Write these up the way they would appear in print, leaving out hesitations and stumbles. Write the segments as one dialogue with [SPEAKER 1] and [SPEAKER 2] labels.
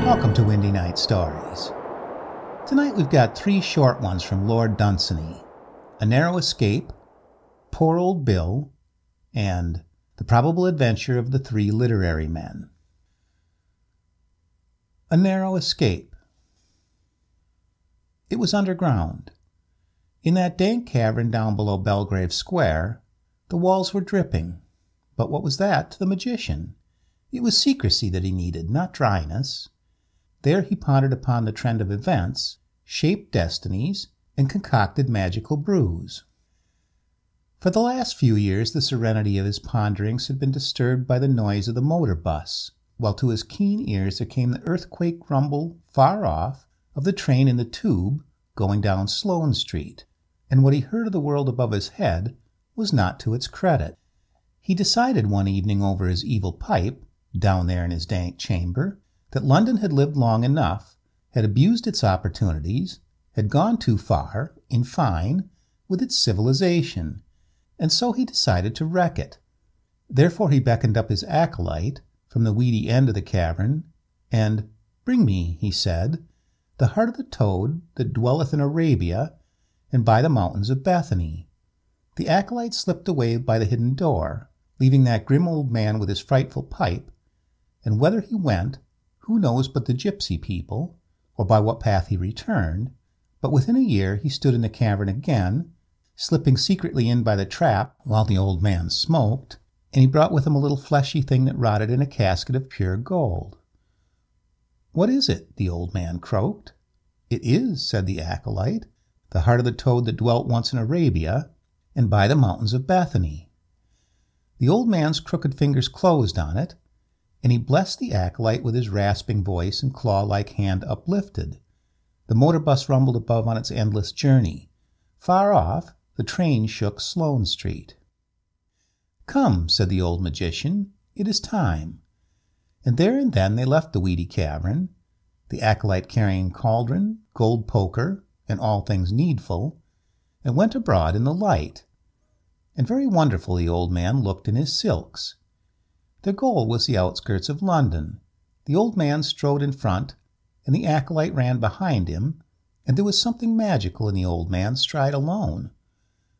[SPEAKER 1] Welcome to Windy Night Stories. Tonight we've got 3 short ones from Lord Dunsany: A Narrow Escape, Poor Old Bill, and The Probable Adventure of the 3 Literary Men. A Narrow Escape. It was underground. In that dank cavern down below Belgrave Square, the walls were dripping. But what was that to the magician? It was secrecy that he needed, not dryness. There he pondered upon the trend of events, shaped destinies, and concocted magical brews. For the last few years the serenity of his ponderings had been disturbed by the noise of the motor bus, while to his keen ears there came the earthquake rumble, far off, of the train in the tube going down Sloane Street, and what he heard of the world above his head was not to its credit. He decided one evening over his evil pipe, down there in his dank chamber, that London had lived long enough, had abused its opportunities, had gone too far, in fine, with its civilization, and so he decided to wreck it. Therefore he beckoned up his acolyte from the weedy end of the cavern, and "Bring me," he said, "the heart of the toad that dwelleth in Arabia and by the mountains of Bethany." The acolyte slipped away by the hidden door, leaving that grim old man with his frightful pipe, and whether he went, who knows but the gypsy people, or by what path he returned, but within a year he stood in the cavern again, slipping secretly in by the trap while the old man smoked, and he brought with him a little fleshy thing that rotted in a casket of pure gold. "What is it?" the old man croaked. "It is," said the acolyte, "the heart of the toad that dwelt once in Arabia, and by the mountains of Bethany." The old man's crooked fingers closed on it, and he blessed the acolyte with his rasping voice and claw-like hand uplifted. The motor bus rumbled above on its endless journey. Far off, the train shook Sloane Street. "Come," said the old magician, "it is time." And there and then they left the weedy cavern, the acolyte carrying cauldron, gold poker, and all things needful, and went abroad in the light. And very wonderful the old man looked in his silks. Their goal was the outskirts of London. The old man strode in front, and the acolyte ran behind him, and there was something magical in the old man's stride alone.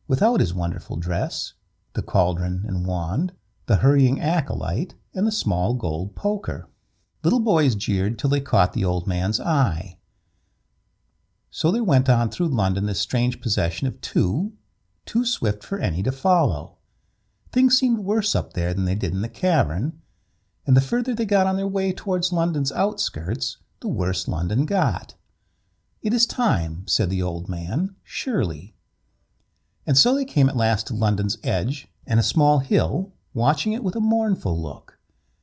[SPEAKER 1] Without his wonderful dress, the cauldron and wand, the hurrying acolyte, and the small gold poker. Little boys jeered till they caught the old man's eye. So there went on through London this strange possession of two, too swift for any to follow. Things seemed worse up there than they did in the cavern, and the further they got on their way towards London's outskirts, the worse London got. "It is time," said the old man, "surely." And so they came at last to London's edge and a small hill, watching it with a mournful look.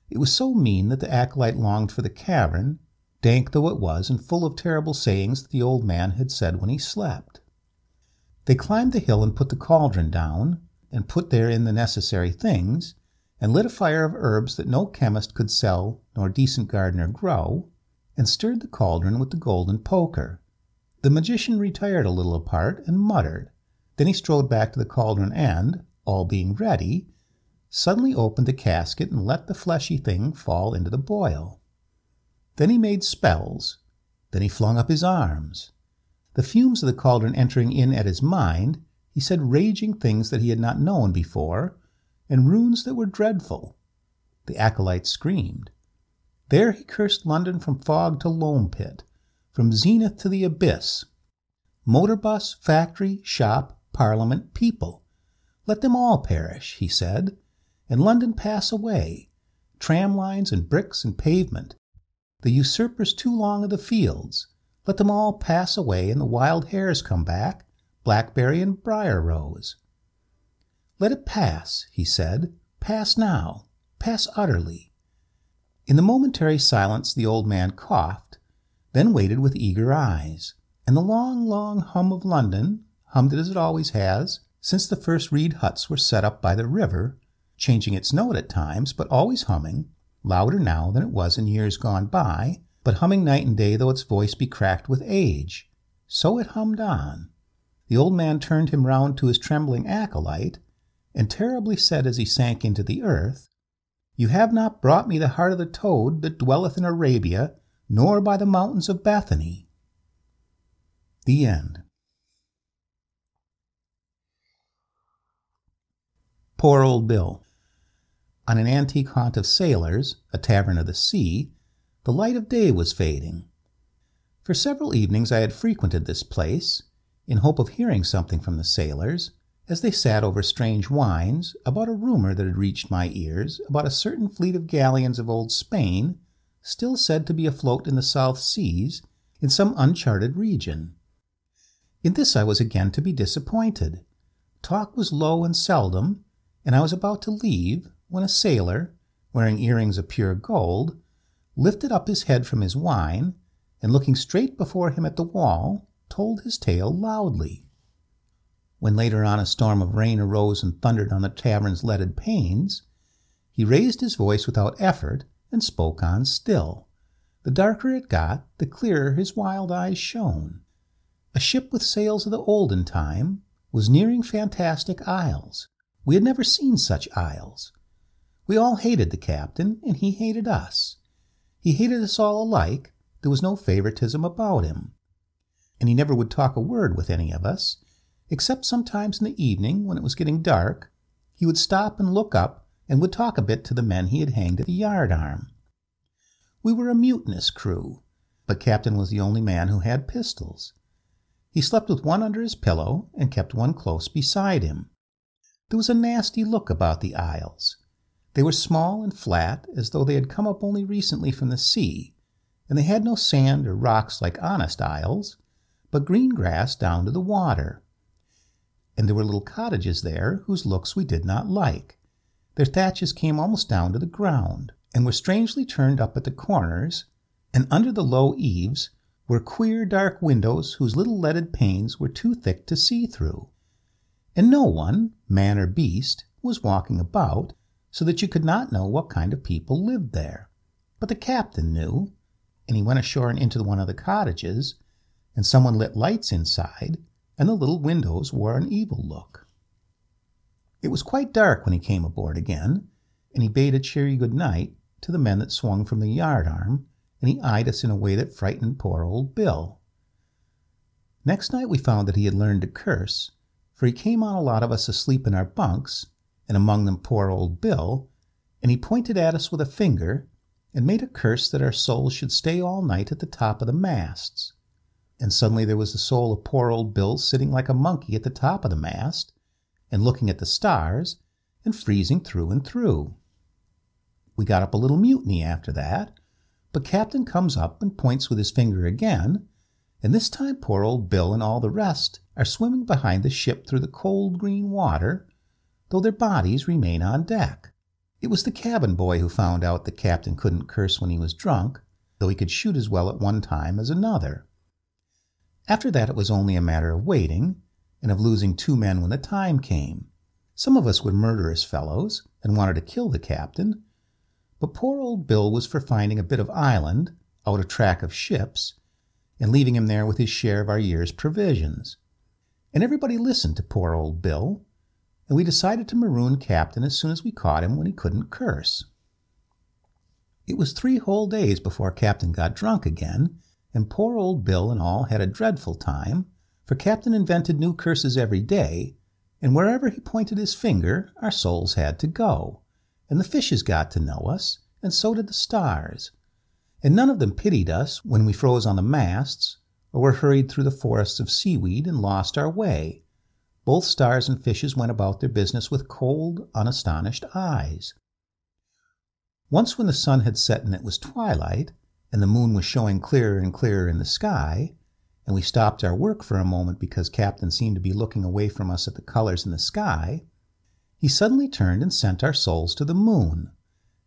[SPEAKER 1] It was so mean that the acolyte longed for the cavern, dank though it was and full of terrible sayings that the old man had said when he slept. They climbed the hill and put the cauldron down, and put therein the necessary things, and lit a fire of herbs that no chemist could sell nor decent gardener grow, and stirred the cauldron with the golden poker. The magician retired a little apart and muttered. Then he strode back to the cauldron and, all being ready, suddenly opened the casket and let the fleshy thing fall into the boil. Then he made spells. Then he flung up his arms. The fumes of the cauldron entering in at his mind, he said raging things that he had not known before, and runes that were dreadful. The acolyte screamed. There he cursed London from fog to loam pit, from zenith to the abyss. Motor bus, factory, shop, parliament, people. Let them all perish, he said, and London pass away, tram lines and bricks and pavement. The usurpers too long of the fields, let them all pass away and the wild hares come back, blackberry and briar rose. Let it pass, he said, pass now, pass utterly. In the momentary silence the old man coughed, then waited with eager eyes, and the long, long hum of London, hummed it as it always has, since the first reed huts were set up by the river, changing its note at times, but always humming, louder now than it was in years gone by, but humming night and day though its voice be cracked with age. So it hummed on. The old man turned him round to his trembling acolyte, and terribly said as he sank into the earth, "You have not brought me the heart of the toad that dwelleth in Arabia, nor by the mountains of Bethany. The end. Poor old Bill. On an antique haunt of sailors, a tavern of the sea, the light of day was fading. For several evenings I had frequented this place, in hope of hearing something from the sailors, as they sat over strange wines, about a rumor that had reached my ears about a certain fleet of galleons of old Spain, still said to be afloat in the South Seas, in some uncharted region. In this I was again to be disappointed. Talk was low and seldom, and I was about to leave, when a sailor, wearing earrings of pure gold, lifted up his head from his wine, and looking straight before him at the wall, told his tale loudly. When later on a storm of rain arose and thundered on the tavern's leaded panes, he raised his voice without effort and spoke on still. The darker it got, the clearer his wild eyes shone. A ship with sails of the olden time was nearing fantastic isles. We had never seen such isles. We all hated the captain, and he hated us. He hated us all alike. There was no favoritism about him. And he never would talk a word with any of us, except sometimes in the evening, when it was getting dark, he would stop and look up and would talk a bit to the men he had hanged at the yardarm. We were a mutinous crew, but Captain was the only man who had pistols. He slept with one under his pillow and kept one close beside him. There was a nasty look about the isles. They were small and flat, as though they had come up only recently from the sea, and they had no sand or rocks like honest isles, but green grass down to the water. And there were little cottages there whose looks we did not like. Their thatches came almost down to the ground, and were strangely turned up at the corners, and under the low eaves were queer dark windows whose little leaded panes were too thick to see through. And no one, man or beast, was walking about, so that you could not know what kind of people lived there. But the captain knew, and he went ashore and into one of the cottages, and someone lit lights inside, and the little windows wore an evil look. It was quite dark when he came aboard again, and he bade a cheery good night to the men that swung from the yardarm, and he eyed us in a way that frightened poor old Bill. Next night we found that he had learned to curse, for he came on a lot of us asleep in our bunks, and among them poor old Bill, and he pointed at us with a finger, and made a curse that our souls should stay all night at the top of the masts. And suddenly there was the soul of poor old Bill sitting like a monkey at the top of the mast, and looking at the stars, and freezing through and through. We got up a little mutiny after that, but Captain comes up and points with his finger again, and this time poor old Bill and all the rest are swimming behind the ship through the cold green water, though their bodies remain on deck. It was the cabin boy who found out that Captain couldn't curse when he was drunk, though he could shoot as well at one time as another. After that it was only a matter of waiting, and of losing 2 men when the time came. Some of us were murderous fellows, and wanted to kill the captain, but poor old Bill was for finding a bit of island, out of track of ships, and leaving him there with his share of our year's provisions. And everybody listened to poor old Bill, and we decided to maroon Captain as soon as we caught him when he couldn't curse. It was 3 whole days before Captain got drunk again, and poor old Bill and all had a dreadful time, for Captain invented new curses every day, and wherever he pointed his finger, our souls had to go, and the fishes got to know us, and so did the stars. And none of them pitied us when we froze on the masts, or were hurried through the forests of seaweed and lost our way. Both stars and fishes went about their business with cold, unastonished eyes. Once when the sun had set and it was twilight, and the moon was showing clearer and clearer in the sky, and we stopped our work for a moment because Captain seemed to be looking away from us at the colors in the sky, he suddenly turned and sent our souls to the moon,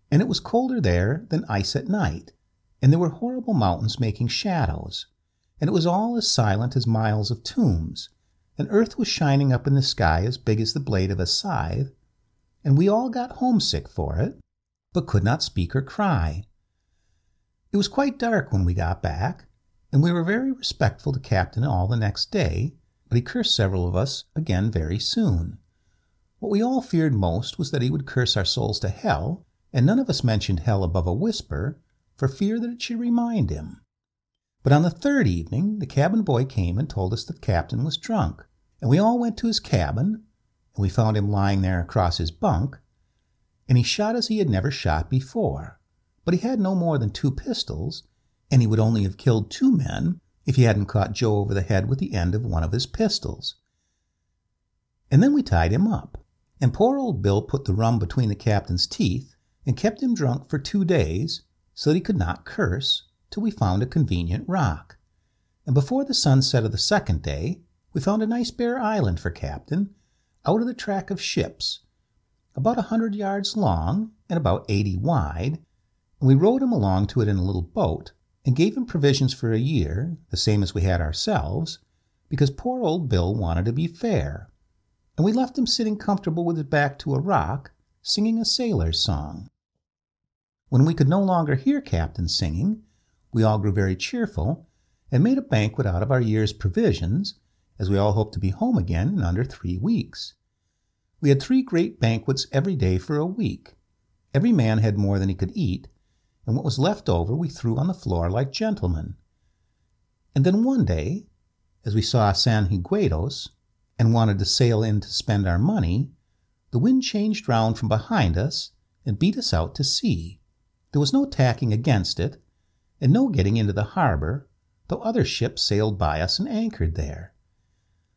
[SPEAKER 1] and it was colder there than ice at night, and there were horrible mountains making shadows, and it was all as silent as miles of tombs, and earth was shining up in the sky as big as the blade of a scythe, and we all got homesick for it, but could not speak or cry. It was quite dark when we got back, and we were very respectful to Captain all the next day, but he cursed several of us again very soon. What we all feared most was that he would curse our souls to hell, and none of us mentioned hell above a whisper, for fear that it should remind him. But on the third evening, the cabin boy came and told us that the captain was drunk, and we all went to his cabin, and we found him lying there across his bunk, and he shot as he had never shot before. But he had no more than 2 pistols, and he would only have killed 2 men if he hadn't caught Joe over the head with the end of one of his pistols. And then we tied him up, and poor old Bill put the rum between the captain's teeth and kept him drunk for 2 days so that he could not curse till we found a convenient rock. And before the sunset of the second day, we found a nice bare island for Captain, out of the track of ships, about 100 yards long and about 80 wide, and we rowed him along to it in a little boat, and gave him provisions for a year, the same as we had ourselves, because poor old Bill wanted to be fair, and we left him sitting comfortable with his back to a rock, singing a sailor's song. When we could no longer hear Captain singing, we all grew very cheerful, and made a banquet out of our year's provisions, as we all hoped to be home again in under 3 weeks. We had 3 great banquets every day for a week. Every man had more than he could eat, and what was left over we threw on the floor like gentlemen. And then one day, as we saw San Huguedos, and wanted to sail in to spend our money, the wind changed round from behind us and beat us out to sea. There was no tacking against it, and no getting into the harbor, though other ships sailed by us and anchored there.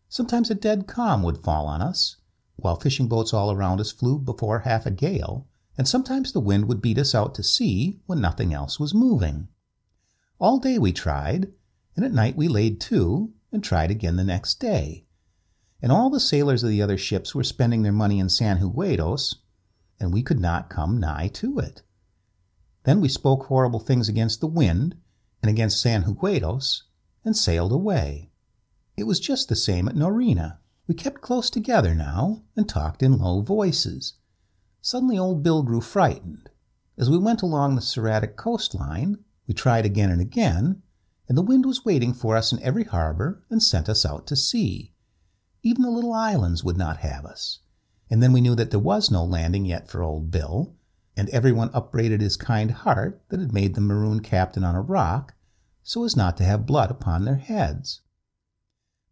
[SPEAKER 1] Sometimes a dead calm would fall on us, while fishing boats all around us flew before half a gale, and sometimes the wind would beat us out to sea when nothing else was moving. All day we tried, and at night we laid to, and tried again the next day. And all the sailors of the other ships were spending their money in San Huguedos, and we could not come nigh to it. Then we spoke horrible things against the wind, and against San Huguedos, and sailed away. It was just the same at Norina. We kept close together now, and talked in low voices. Suddenly old Bill grew frightened. As we went along the Seratic coastline, we tried again and again, and the wind was waiting for us in every harbor and sent us out to sea. Even the little islands would not have us. And then we knew that there was no landing yet for old Bill, and everyone upbraided his kind heart that had made them maroon Captain on a rock, so as not to have blood upon their heads.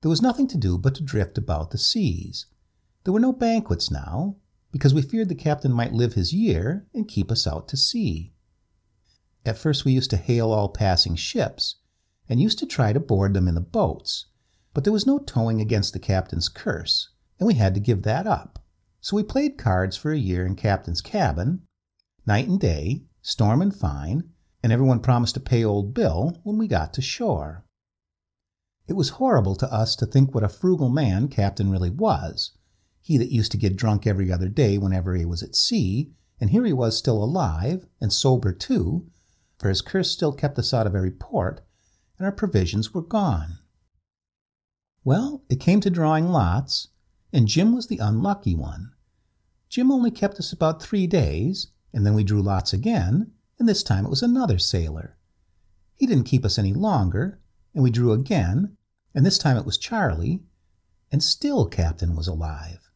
[SPEAKER 1] There was nothing to do but to drift about the seas. There were no banquets now, because we feared the captain might live his year and keep us out to sea. At first we used to hail all passing ships, and used to try to board them in the boats, but there was no towing against the captain's curse, and we had to give that up. So we played cards for a year in Captain's cabin, night and day, storm and fine, and everyone promised to pay old Bill when we got to shore. It was horrible to us to think what a frugal man Captain really was, he that used to get drunk every other day whenever he was at sea, and here he was still alive, and sober too, for his curse still kept us out of every port, and our provisions were gone. Well, it came to drawing lots, and Jim was the unlucky one. Jim only kept us about 3 days, and then we drew lots again, and this time it was another sailor. He didn't keep us any longer, and we drew again, and this time it was Charlie, and still Captain was alive.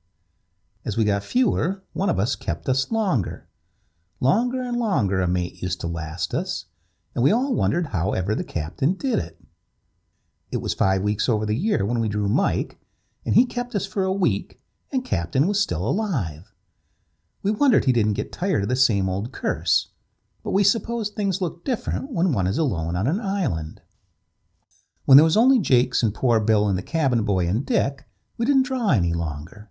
[SPEAKER 1] As we got fewer, one of us kept us longer. Longer and longer a mate used to last us, and we all wondered how ever the captain did it. It was 5 weeks over the year when we drew Mike, and he kept us for a week, and Captain was still alive. We wondered he didn't get tired of the same old curse, but we supposed things look different when one is alone on an island. When there was only Jakes and poor Bill and the cabin boy and Dick, we didn't draw any longer.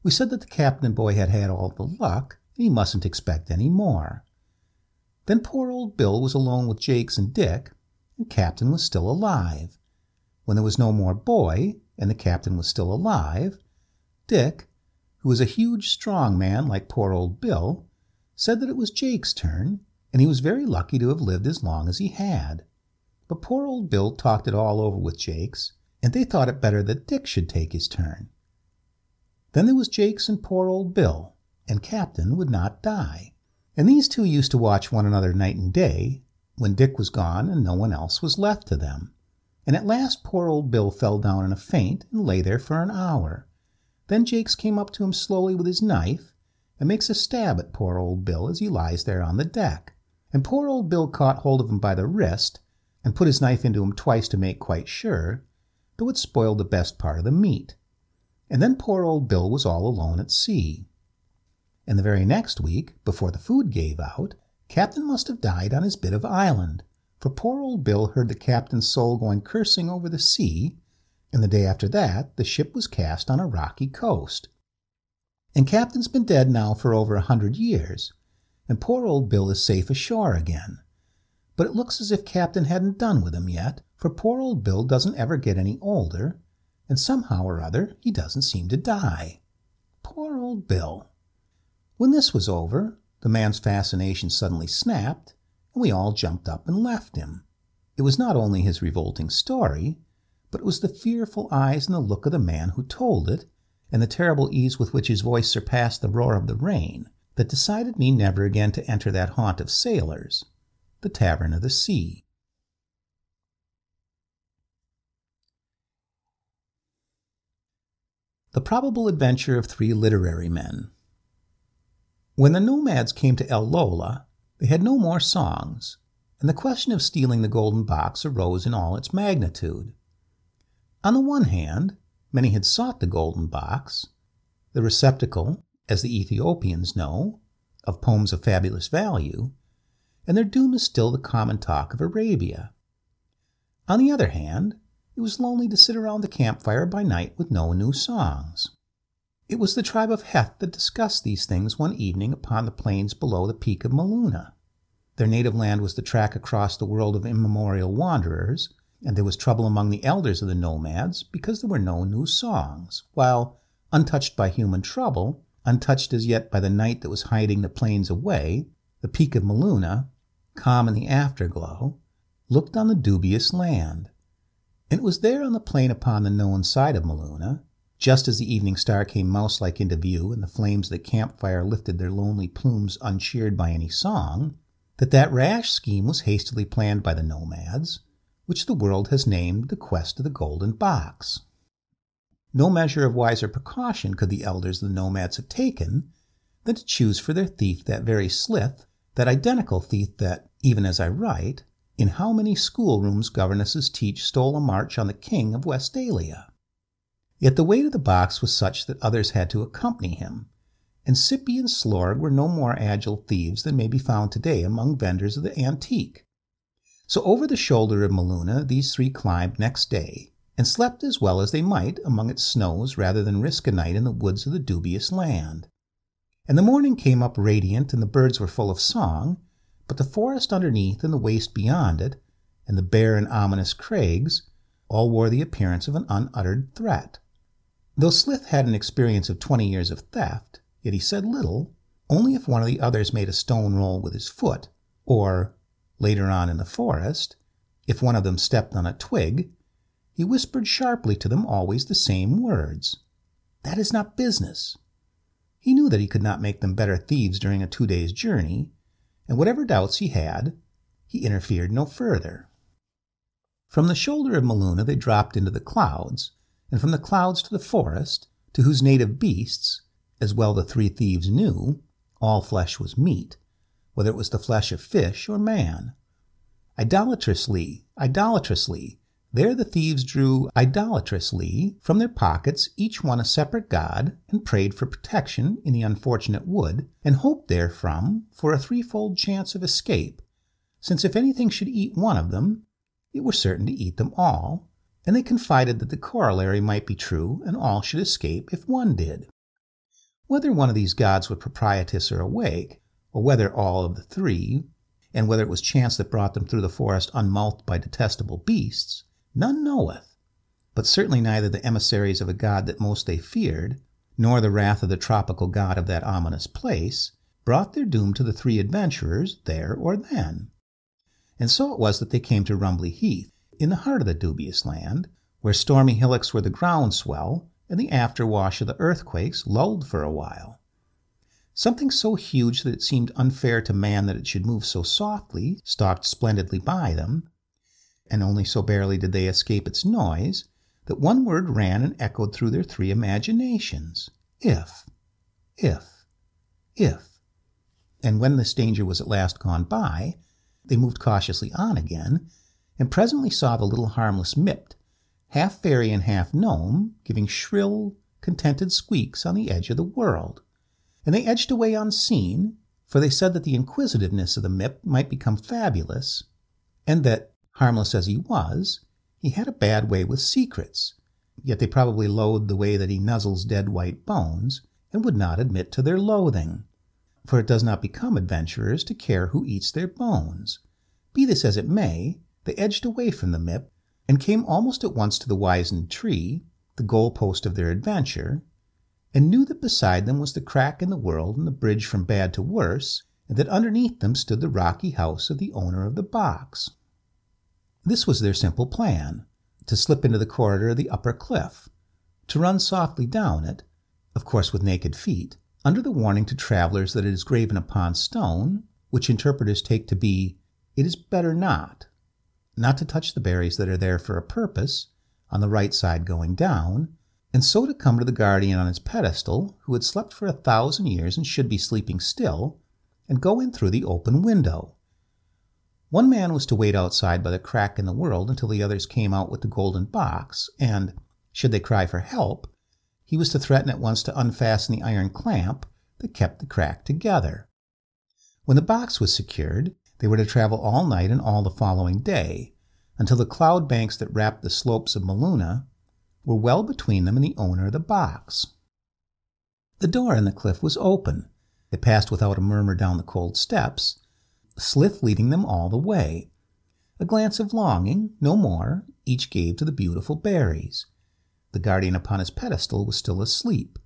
[SPEAKER 1] We said that the captain boy had had all the luck, and he mustn't expect any more. Then poor old Bill was alone with Jakes and Dick, and Captain was still alive. When there was no more boy, and the captain was still alive, Dick, who was a huge, strong man like poor old Bill, said that it was Jake's turn, and he was very lucky to have lived as long as he had. But poor old Bill talked it all over with Jakes, and they thought it better that Dick should take his turn. Then there was Jakes and poor old Bill, and Captain would not die. And these two used to watch one another night and day, when Dick was gone and no one else was left to them. And at last poor old Bill fell down in a faint and lay there for an hour. Then Jakes came up to him slowly with his knife, and makes a stab at poor old Bill as he lies there on the deck. and poor old Bill caught hold of him by the wrist and put his knife into him twice to make quite sure, though it spoiled the best part of the meat. And then poor old Bill was all alone at sea. And the very next week, before the food gave out, Captain must have died on his bit of island, for poor old Bill heard the captain's soul going cursing over the sea, and the day after that the ship was cast on a rocky coast. And Captain's been dead now for over 100 years, and poor old Bill is safe ashore again. But it looks as if Captain hadn't done with him yet, for poor old Bill doesn't ever get any older, and somehow or other he doesn't seem to die. Poor old Bill. When this was over, the man's fascination suddenly snapped, and we all jumped up and left him. It was not only his revolting story, but it was the fearful eyes and the look of the man who told it, and the terrible ease with which his voice surpassed the roar of the rain, that decided me never again to enter that haunt of sailors, the Tavern of the Sea. The Probable Adventure of Three Literary Men. When the nomads came to El Lola, they had no more songs, and the question of stealing the golden box arose in all its magnitude. On the one hand, many had sought the golden box, the receptacle, as the Ethiopians know, of poems of fabulous value, and their doom is still the common talk of Arabia. On the other hand, it was lonely to sit around the campfire by night with no new songs. It was the tribe of Heth that discussed these things one evening upon the plains below the peak of Maluna. Their native land was the track across the world of immemorial wanderers, and there was trouble among the elders of the nomads because there were no new songs, while, untouched by human trouble, untouched as yet by the night that was hiding the plains away, the peak of Maluna, calm in the afterglow, looked on the dubious land. And it was there on the plain upon the known side of Maluna, just as the evening star came mouse-like into view and the flames of the campfire lifted their lonely plumes uncheered by any song, that rash scheme was hastily planned by the nomads, which the world has named the quest of the golden box. No measure of wiser precaution could the elders of the nomads have taken than to choose for their thief that very slith, that identical thief that, even as I write, in how many schoolrooms governesses teach stole a march on the king of Westphalia. Yet the weight of the box was such that others had to accompany him, and Sippy and Slorg were no more agile thieves than may be found today among vendors of the antique. So over the shoulder of Maluna these three climbed next day, and slept as well as they might among its snows rather than risk a night in the woods of the dubious land. And the morning came up radiant, and the birds were full of song, but the forest underneath and the waste beyond it, and the bare and ominous crags, all wore the appearance of an unuttered threat. Though Slith had an experience of 20 years of theft, yet he said little, only if one of the others made a stone roll with his foot, or, later on in the forest, if one of them stepped on a twig, he whispered sharply to them always the same words. That is not business. He knew that he could not make them better thieves during a 2 days' journey, and whatever doubts he had, he interfered no further. From the shoulder of Maluna they dropped into the clouds, and from the clouds to the forest, to whose native beasts, as well the three thieves knew, all flesh was meat, whether it was the flesh of fish or man. Idolatrously, there the thieves drew idolatrously from their pockets each one a separate god, and prayed for protection in the unfortunate wood, and hoped therefrom for a threefold chance of escape, since if anything should eat one of them, it were certain to eat them all, and they confided that the corollary might be true, and all should escape if one did. Whether one of these gods were propitious or awake, or whether all of the three, and whether it was chance that brought them through the forest unmouthed by detestable beasts, none knoweth, but certainly neither the emissaries of a god that most they feared, nor the wrath of the tropical god of that ominous place, brought their doom to the three adventurers there or then. And so it was that they came to Rumbly Heath, in the heart of the dubious land, where stormy hillocks were the groundswell, and the afterwash of the earthquakes lulled for a while. Something so huge that it seemed unfair to man that it should move so softly stalked splendidly by them, and only so barely did they escape its noise, that one word ran and echoed through their three imaginations. If. And when this danger was at last gone by, They moved cautiously on again, and presently saw the little harmless Mipt, half fairy and half gnome, giving shrill, contented squeaks on the edge of the world. And they edged away unseen, for they said that the inquisitiveness of the Mipt might become fabulous, and that, harmless as he was, he had a bad way with secrets, yet they probably loathed the way that he nuzzles dead white bones, and would not admit to their loathing, for it does not become adventurers to care who eats their bones. Be this as it may, they edged away from the Mipt, and came almost at once to the wizened tree, the goal-post of their adventure, and knew that beside them was the crack in the world and the bridge from bad to worse, and that underneath them stood the rocky house of the owner of the box. This was their simple plan, to slip into the corridor of the upper cliff, to run softly down it, of course with naked feet, under the warning to travelers that it is graven upon stone, which interpreters take to be, "It is better not to touch the berries that are there for a purpose, on the right side going down, and so to come to the guardian on his pedestal, who had slept for 1,000 years and should be sleeping still, and go in through the open window." One man was to wait outside by the crack in the world until the others came out with the golden box, and, should they cry for help, he was to threaten at once to unfasten the iron clamp that kept the crack together. When the box was secured, they were to travel all night and all the following day, until the cloud banks that wrapped the slopes of Maluna were well between them and the owner of the box. The door in the cliff was open. They passed without a murmur down the cold steps, Slith leading them all the way. A glance of longing, no more, each gave to the beautiful berries. The guardian upon his pedestal was still asleep.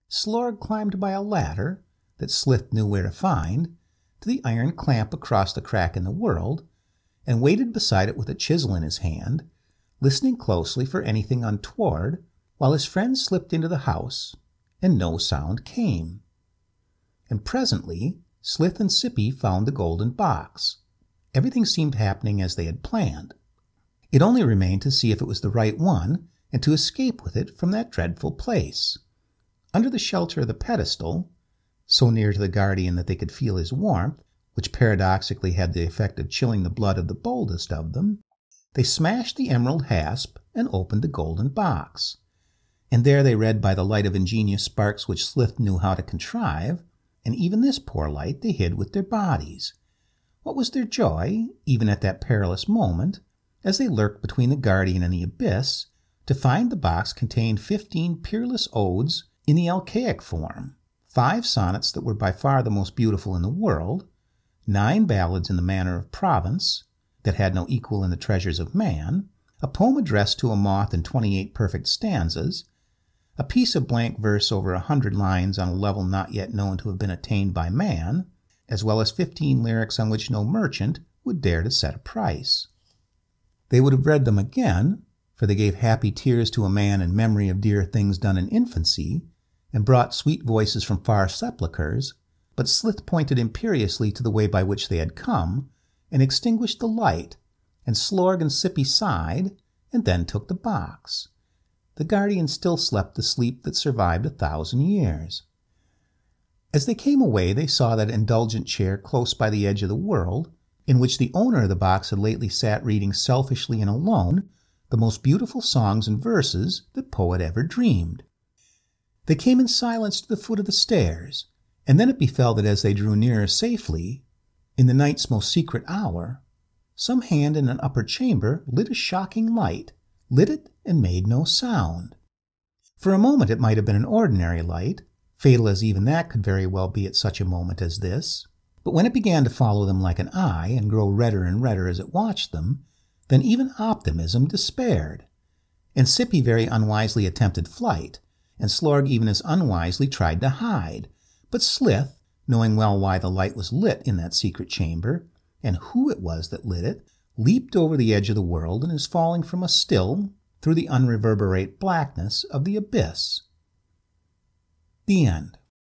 [SPEAKER 1] Slorg climbed by a ladder, that Slith knew where to find, to the iron clamp across the crack in the world, and waited beside it with a chisel in his hand, listening closely for anything untoward, while his friend slipped into the house, and no sound came. And presently Slith and Sippy found the golden box. Everything seemed happening as they had planned. It only remained to see if it was the right one, and to escape with it from that dreadful place. Under the shelter of the pedestal, so near to the guardian that they could feel his warmth, which paradoxically had the effect of chilling the blood of the boldest of them, they smashed the emerald hasp and opened the golden box. And there they read by the light of ingenious sparks which Slith knew how to contrive, and even this poor light they hid with their bodies. What was their joy, even at that perilous moment, as they lurked between the guardian and the abyss, to find the box contained 15 peerless odes in the alcaic form, 5 sonnets that were by far the most beautiful in the world, 9 ballads in the manner of Provence, that had no equal in the treasures of man, a poem addressed to a moth in 28 perfect stanzas, a piece of blank verse over 100 lines on a level not yet known to have been attained by man, as well as 15 lyrics on which no merchant would dare to set a price. They would have read them again, for they gave happy tears to a man in memory of dear things done in infancy, and brought sweet voices from far sepulchres, but Slith pointed imperiously to the way by which they had come, and extinguished the light, and Slorg and Sippy sighed, and then took the box. The guardian still slept the sleep that survived 1,000 years. As they came away, they saw that indulgent chair close by the edge of the world, in which the owner of the box had lately sat reading selfishly and alone the most beautiful songs and verses that poet ever dreamed. They came in silence to the foot of the stairs, and then it befell that as they drew nearer safely, in the night's most secret hour, some hand in an upper chamber lit a shocking light, lit it and made no sound. For a moment it might have been an ordinary light, fatal as even that could very well be at such a moment as this, but when it began to follow them like an eye and grow redder and redder as it watched them, then even optimism despaired, and Sippy very unwisely attempted flight, and Slorg even as unwisely tried to hide, but Slith, knowing well why the light was lit in that secret chamber, and who it was that lit it, leaped over the edge of the world and is falling from a still through the unreverberate blackness of the abyss. The end.